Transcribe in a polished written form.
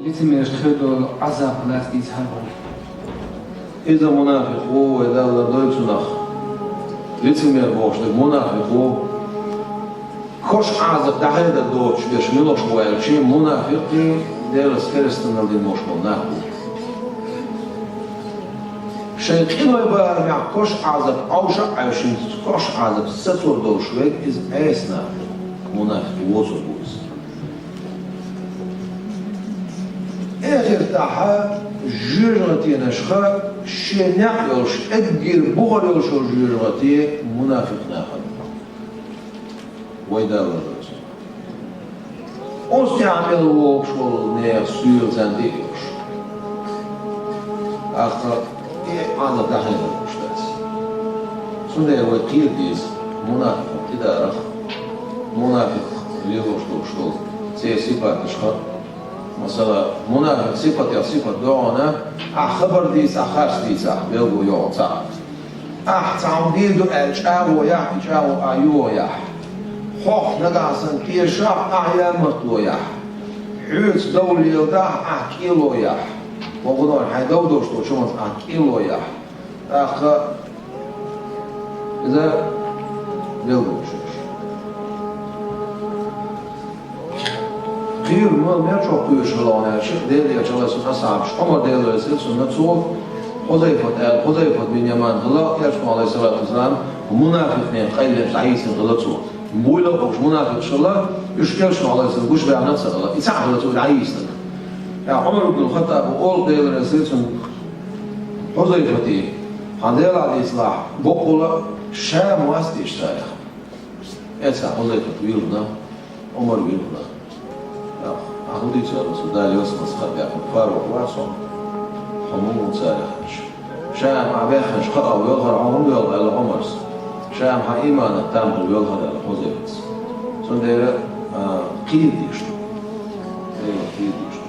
лицемер خير عذاب لا يتحمل. إذا منافق هو إذا لا دوتناخ лицемер بوش منافق هو خوش عذاب دهيدا دوتش بيش ملوش ويلشي منافقين ديرس كريستنا الدين مش منافق شيء إنه يبقى مع خوش عذاب أوشع عشان خوش عذاب ستور دوش ويك إز أسنا منافق وزر بوز آخر تاعها جرغتي نشخا شنع يلش أجر بغر يلش جرغتي منافق ناخد ويدا ورد أوس يعمل ووكش والنير سير زنديش آخر أنا داخل المشتات سنة وكيل ديز منافق تدارخ منافق ليوش دوشتو سي صفات نشخا مثلا منافق صفة يا صفة دعونا خبر ديس خرس ديس بيلو يوعطا تعمديدو أجاو يح جاو أيو يح خوخ نقاسن كيشا أعيامتو يح حوت دولي يلدح أكيلو يح وقدر حيدو دوشتو شمس أكيلو يح إذا بيلو غير ما çok duyuşulan her şey değil çalışan asabış ama değerlisi sünnet Huzeyfe bin Yaman hıla yaşma aleyhissalatu vesselam münafıkın qaylı sayısın hıla ço boyla koş münafık şola üç yaşma aleyhissalatu kuş ve anat sala ita'la ço ayısın ya Ömer ibn Hattab ol değerlisi sün Huzeyfe handel aleyhissalam boqula şam vasti iştaya etsa Huzeyfe bilna Ömer bilna أخذي ترى سودان يوسف مسخر يا فاروق واسم حموم تاريخ شام عباخش قطع ويظهر عمر يظهر على عمرس شام حإيمان التام ويظهر على حزيفس سندير قيد يشتو قيد يشتو